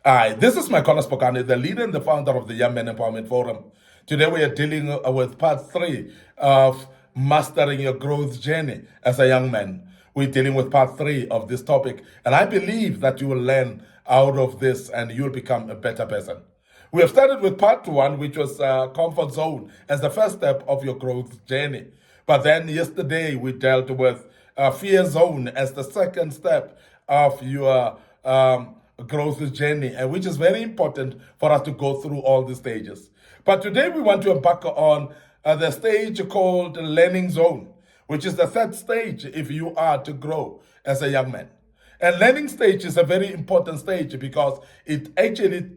Hi, this is Micornus, Phokane, the leader and the founder of the Young Men Empowerment Forum. Today we are dealing with part 3 of mastering your growth journey as a young man. We're dealing with part 3 of this topic, and I believe that you will learn out of this and you'll become a better person. We have started with part 1, which was comfort zone as the first step of your growth journey. But then yesterday we dealt with fear zone as the second step of your growth journey, and which is very important for us to go through all the stages. But today we want to embark on the stage called learning zone, which is the third stage if you are to grow as a young man. And learning stage is a very important stage because it actually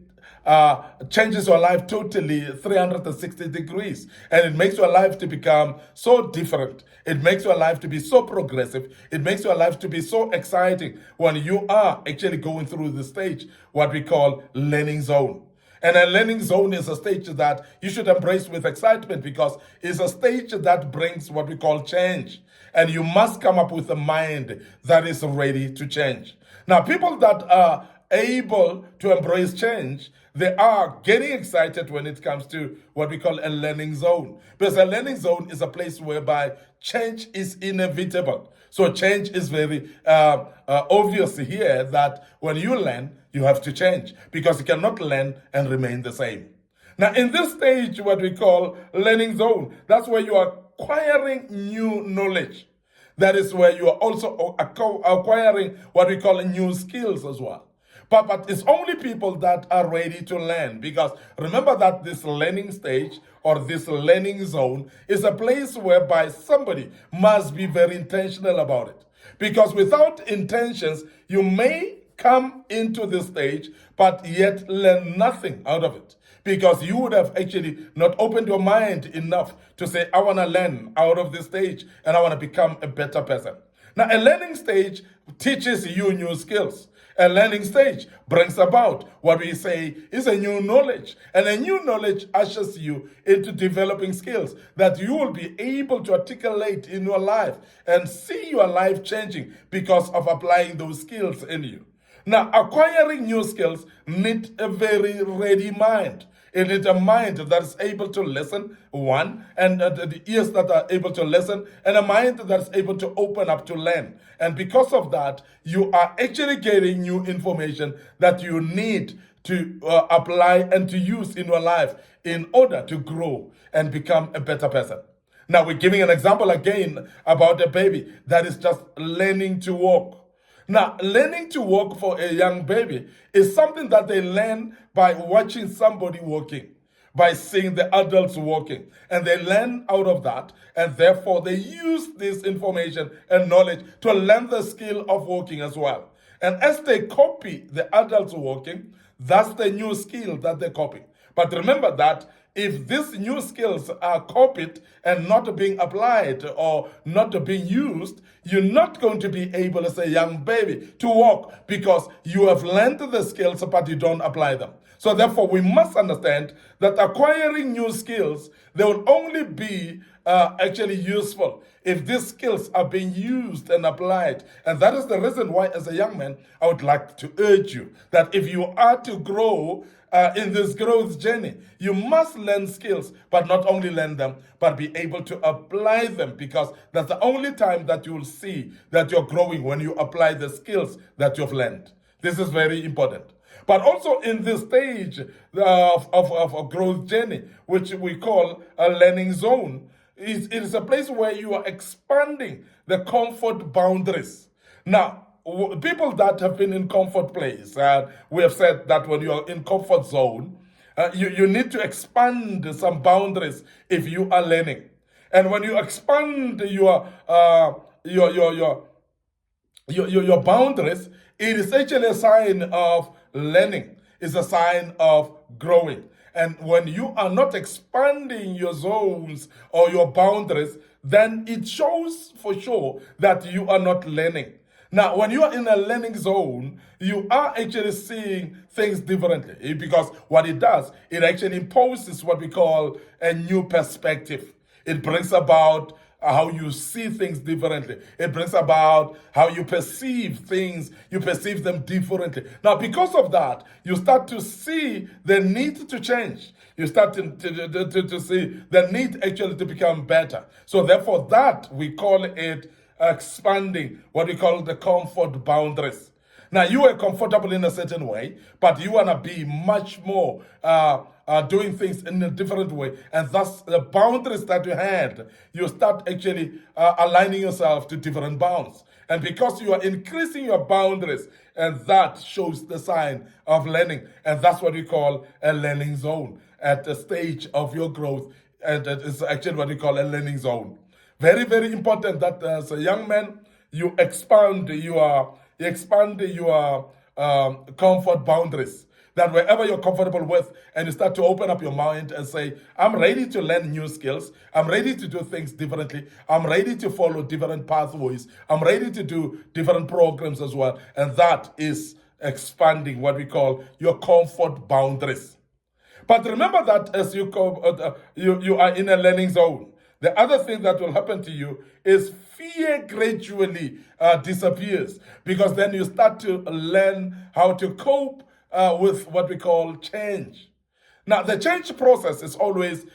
changes your life totally 360 degrees, and it makes your life to become so different. It makes your life to be so progressive. It makes your life to be so exciting when you are actually going through the stage, what we call learning zone. And a learning zone is a stage that you should embrace with excitement because it's a stage that brings what we call change. And you must come up with a mind that is ready to change. Now, people that are able to embrace change, they are getting excited when it comes to what we call a learning zone. Because a learning zone is a place whereby change is inevitable. So change is very obvious here that when you learn, you have to change because you cannot learn and remain the same. Now, in this stage, what we call learning zone, that's where you are acquiring new knowledge. That is where you are also acquiring what we call new skills as well. But it's only people that are ready to learn, because remember that this learning stage or this learning zone is a place whereby somebody must be very intentional about it. Because without intentions, you may come into this stage, but yet learn nothing out of it. Because you would have actually not opened your mind enough to say, I want to learn out of this stage and I want to become a better person. Now, a learning stage teaches you new skills. A learning stage brings about what we say is a new knowledge. And a new knowledge ushers you into developing skills that you will be able to articulate in your life and see your life changing because of applying those skills in you. Now, acquiring new skills need a very ready mind. It needs a mind that is able to listen, one, and the ears that are able to listen, and a mind that is able to open up to learn. And because of that, you are actually getting new information that you need to apply and to use in your life in order to grow and become a better person. Now, we're giving an example again about a baby that is just learning to walk. Now, learning to walk for a young baby is something that they learn by watching somebody walking, by seeing the adults walking. And they learn out of that, and therefore they use this information and knowledge to learn the skill of walking as well. And as they copy the adults walking, that's the new skill that they copy. But remember that if these new skills are copied and not being applied or not being used, you're not going to be able as a young baby to walk because you have learned the skills but you don't apply them. So therefore, we must understand that acquiring new skills, they will only be actually useful if these skills are being used and applied. And that is the reason why, as a young man, I would like to urge you that if you are to grow in this growth journey, you must learn skills, but not only learn them, but be able to apply them, because that's the only time that you will see that you're growing, when you apply the skills that you've learned. This is very important. But also in this stage of a growth journey, which we call a learning zone, it is a place where you are expanding the comfort boundaries. Now, people that have been in comfort place, we have said that when you are in comfort zone, you need to expand some boundaries if you are learning. And when you expand your boundaries, it is actually a sign of learning. It's a sign of growing. And when you are not expanding your zones or your boundaries, then it shows for sure that you are not learning. Now, when you are in a learning zone, you are actually seeing things differently, because what it does, it actually imposes what we call a new perspective. It brings about how you see things differently. It brings about how you perceive things, you perceive them differently. Now, because of that, you start to see the need to change. You start to see the need actually to become better. So therefore, that we call it expanding what we call the comfort boundaries. Now, you are comfortable in a certain way, but you want to be much more doing things in a different way. And thus, the boundaries that you had, you start actually aligning yourself to different bounds. And because you are increasing your boundaries, and that shows the sign of learning. And that's what we call a learning zone at the stage of your growth. And that is actually what we call a learning zone. Very, very important that as a young man, you expand your comfort boundaries. That wherever you're comfortable with, and you start to open up your mind and say, I'm ready to learn new skills. I'm ready to do things differently. I'm ready to follow different pathways. I'm ready to do different programs as well. And that is expanding what we call your comfort boundaries. But remember that as you are in a learning zone, the other thing that will happen to you is fear gradually disappears, because then you start to learn how to cope with what we call change. Now, the change process is always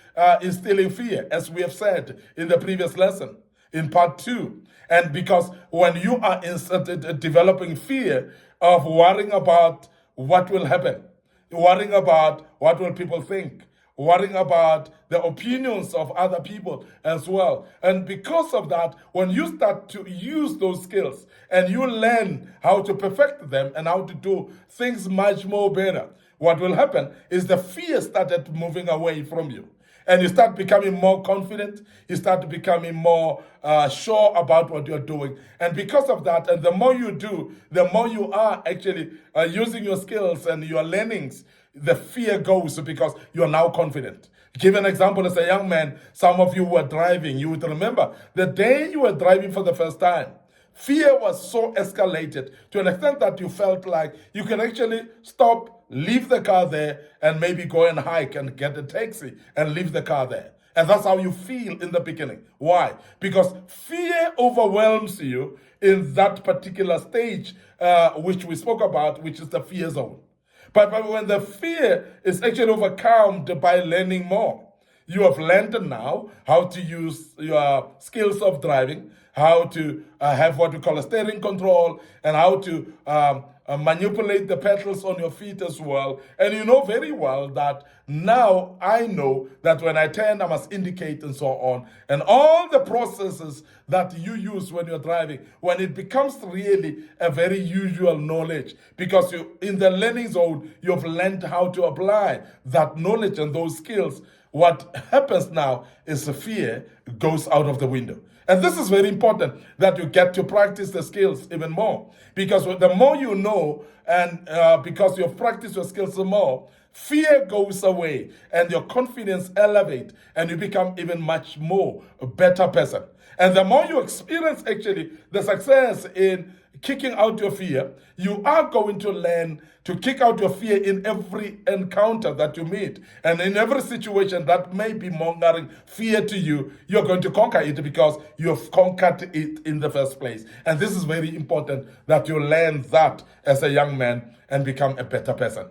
instilling fear, as we have said in the previous lesson, in part 2. And because when you are developing fear of worrying about what will happen, worrying about what will people think, worrying about the opinions of other people as well. And because of that, when you start to use those skills and you learn how to perfect them and how to do things much more better, what will happen is the fear started moving away from you. And you start becoming more confident. You start becoming more sure about what you're doing. And because of that, and the more you do, the more you are actually using your skills and your learnings, the fear goes because you're now confident. Give an example. As a young man, some of you were driving. You would remember the day you were driving for the first time. Fear was so escalated to an extent that you felt like you can actually stop, leave the car there, and maybe go and hike and get a taxi and leave the car there. And that's how you feel in the beginning. Why? Because fear overwhelms you in that particular stage, which we spoke about, which is the fear zone. But when the fear is actually overcome by learning more, you have learned now how to use your skills of driving, how to have what we call a steering control, and how to manipulate the pedals on your feet as well. And you know very well that now I know that when I turn, I must indicate and so on. And all the processes that you use when you're driving, when it becomes really a very usual knowledge, because you in the learning zone, you've learned how to apply that knowledge and those skills. What happens now is the fear goes out of the window. And this is very important that you get to practice the skills even more. Because the more you know, and because you've practiced your skills more, fear goes away and your confidence elevates and you become even much more a better person. And the more you experience actually the success in kicking out your fear, you are going to learn to kick out your fear in every encounter that you meet. And in every situation that may be mongering fear to you, you're going to conquer it because you have conquered it in the first place. And this is very important that you learn that as a young man and become a better person.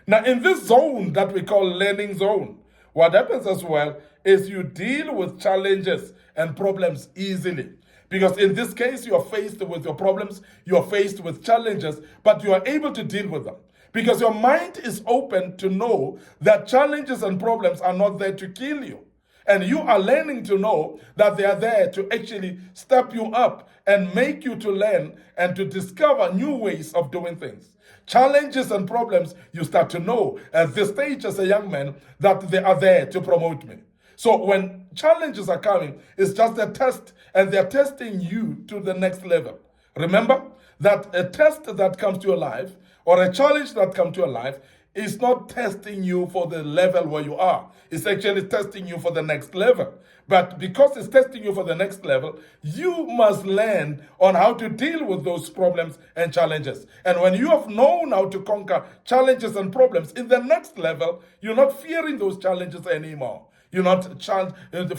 Now, in this zone that we call learning zone, what happens as well is you deal with challenges and problems easily. Because in this case, you are faced with your problems, you are faced with challenges, but you are able to deal with them. Because your mind is open to know that challenges and problems are not there to kill you. And you are learning to know that they are there to actually step you up and make you to learn and to discover new ways of doing things. Challenges and problems, you start to know at this stage as a young man that they are there to promote me. So when challenges are coming, it's just a test, and they're testing you to the next level. Remember that a test that comes to your life or a challenge that comes to your life is not testing you for the level where you are. It's actually testing you for the next level. But because it's testing you for the next level, you must learn on how to deal with those problems and challenges. And when you have known how to conquer challenges and problems in the next level, you're not fearing those challenges anymore. You're not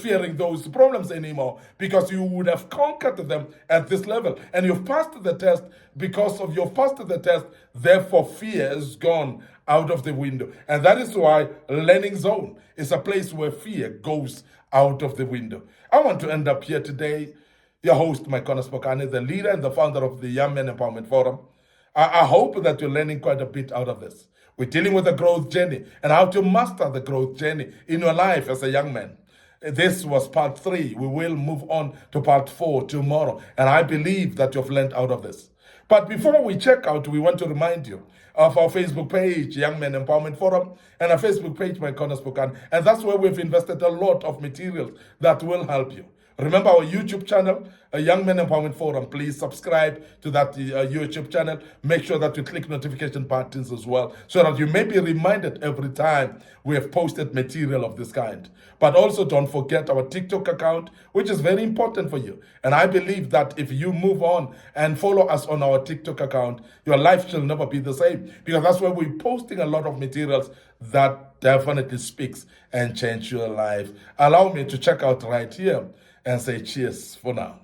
fearing those problems anymore because you would have conquered them at this level. And you've passed the test. Because of you've passed the test, therefore fear is gone out of the window. And that is why Learning Zone is a place where fear goes out of the window. I want to end up here today. Your host, Micornus, Phokane, the leader and the founder of the Young Men Empowerment Forum. I hope that you're learning quite a bit out of this. We're dealing with the growth journey and how to master the growth journey in your life as a young man. This was part 3. We will move on to part 4 tomorrow. And I believe that you've learned out of this. But before we check out, we want to remind you of our Facebook page, Young Men Empowerment Forum, and our Facebook page, Micornus Phokane. And that's where we've invested a lot of materials that will help you. Remember our YouTube channel, Young Men Empowerment Forum. Please subscribe to that YouTube channel. Make sure that you click notification buttons as well, so that you may be reminded every time we have posted material of this kind. But also don't forget our TikTok account, which is very important for you. And I believe that if you move on and follow us on our TikTok account, your life shall never be the same, because that's where we're posting a lot of materials that definitely speaks and change your life. Allow me to check out right here and say cheers for now.